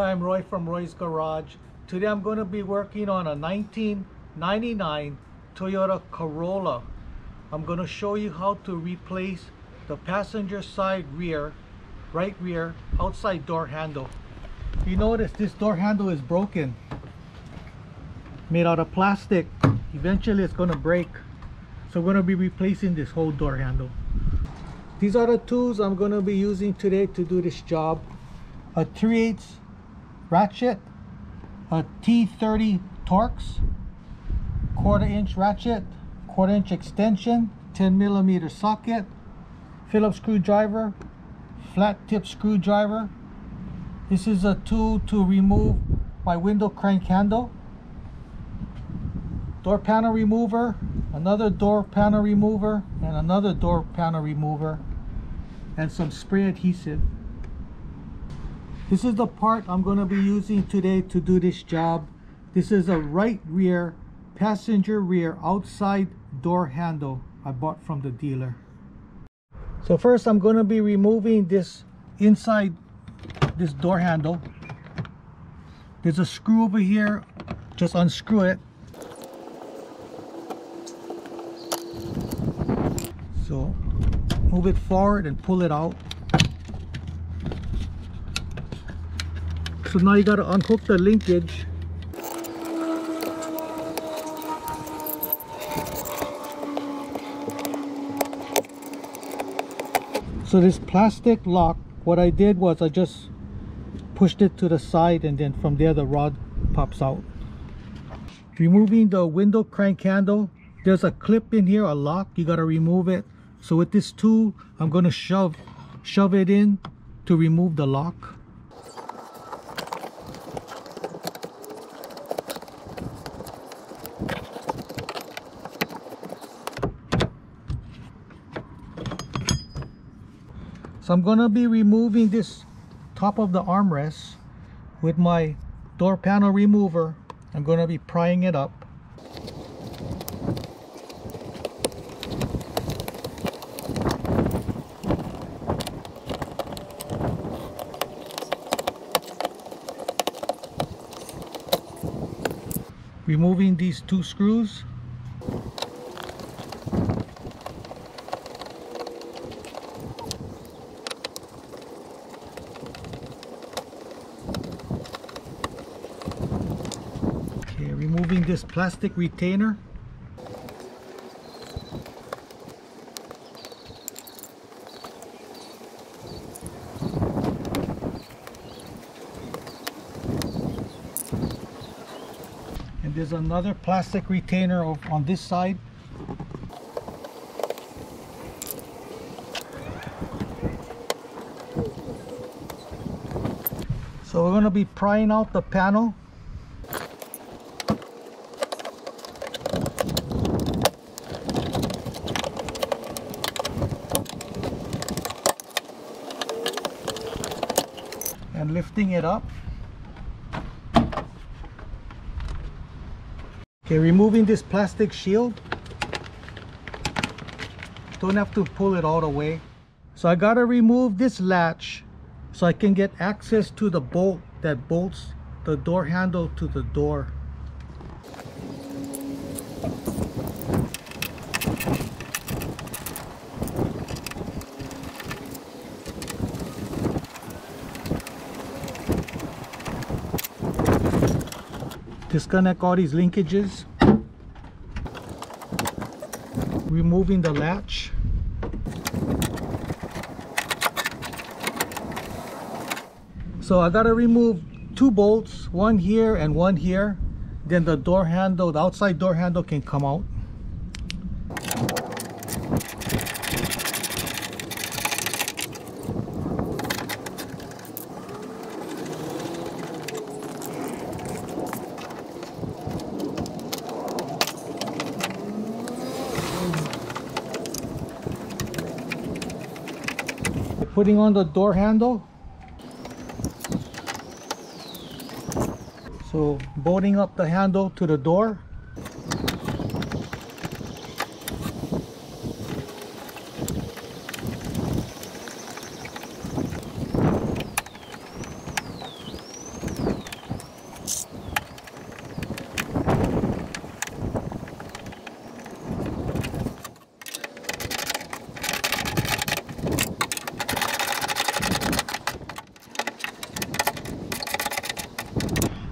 Hi, I'm Roy from Roy's Garage. Today I'm going to be working on a 1999 Toyota Corolla. I'm going to show you how to replace the passenger side right rear outside door handle. You notice this door handle is broken, made out of plastic. Eventually it's going to break, so we're going to be replacing this whole door handle. These are the tools I'm going to be using today to do this job. A 3/8 ratchet, a T30 Torx, 1/4 inch ratchet, 1/4 inch extension, 10mm socket, Phillips screwdriver, flat tip screwdriver. This is a tool to remove my window crank handle, door panel remover, another door panel remover, and another door panel remover, and some spray adhesive. This is the part I'm going to be using today to do this job. This is a right rear passenger rear outside door handle I bought from the dealer. So first I'm going to be removing this inside this door handle. There's a screw over here, just unscrew it. So move it forward and pull it out. So now you got to unhook the linkage. So this plastic lock, what I did was I just pushed it to the side, and then from there the rod pops out. Removing the window crank handle, there's a clip in here, a lock, you got to remove it. So with this tool I'm going to shove it in to remove the lock. So I'm going to be removing this top of the armrest with my door panel remover. I'm going to be prying it up. Removing these two screws. Removing this plastic retainer. And there's another plastic retainer on this side. So we're going to be prying out the panel. And lifting it up. Okay, removing this plastic shield. Don't have to pull it all the way. So I gotta remove this latch so I can get access to the bolt that bolts the door handle to the door. Disconnect all these linkages. Removing the latch. So I gotta remove two bolts, one here and one here. Then the door handle, the outside door handle can come out. Putting on the door handle. So bolting up the handle to the door.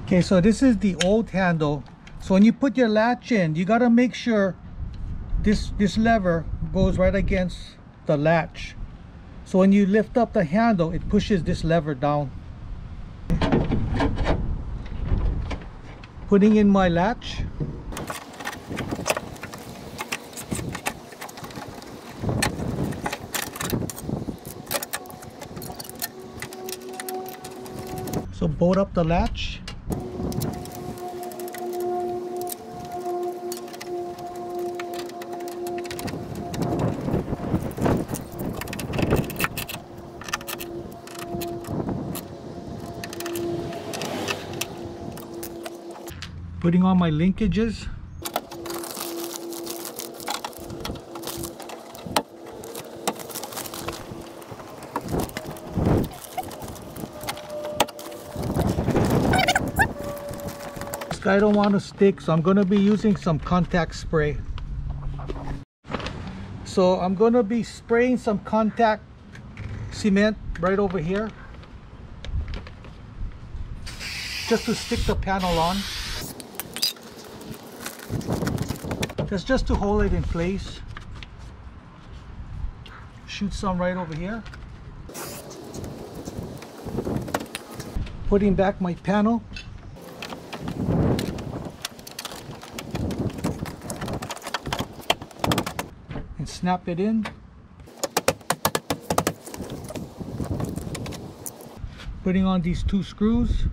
Okay, so this is the old handle. So when you put your latch in, you got to make sure this lever goes right against the latch. So when you lift up the handle, it pushes this lever down. Putting in my latch. So bolt up the latch. Putting on my linkages. This guy don't want to stick, so I'm going to be using some contact spray. So I'm going to be spraying some contact cement right over here, just to stick the panel on. That's just to hold it in place. Shoot some right over here. Putting back my panel. And snap it in. Putting on these 2 screws.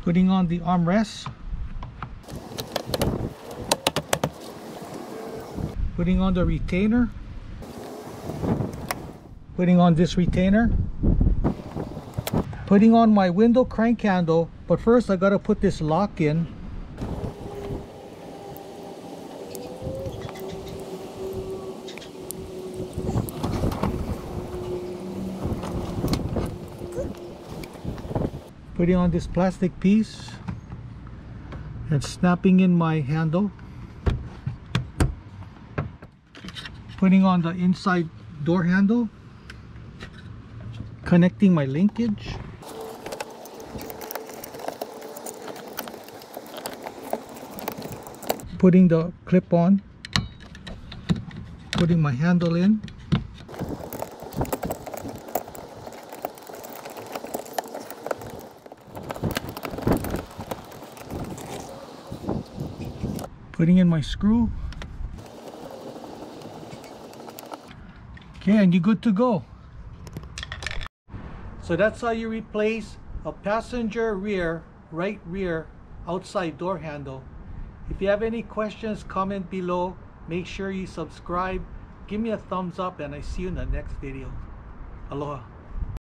Putting on the armrest. Putting on the retainer. Putting on this retainer. Putting on my window crank handle, but first I gotta put this lock in. Putting on this plastic piece and snapping in my handle. Putting on the inside door handle. Connecting my linkage. Putting the clip on. Putting my handle in. Putting in my screw. Okay, and you're good to go. So that's how you replace a passenger right rear outside door handle. If you have any questions, comment below. Make sure you subscribe. Give me a thumbs up, and I see you in the next video. Aloha.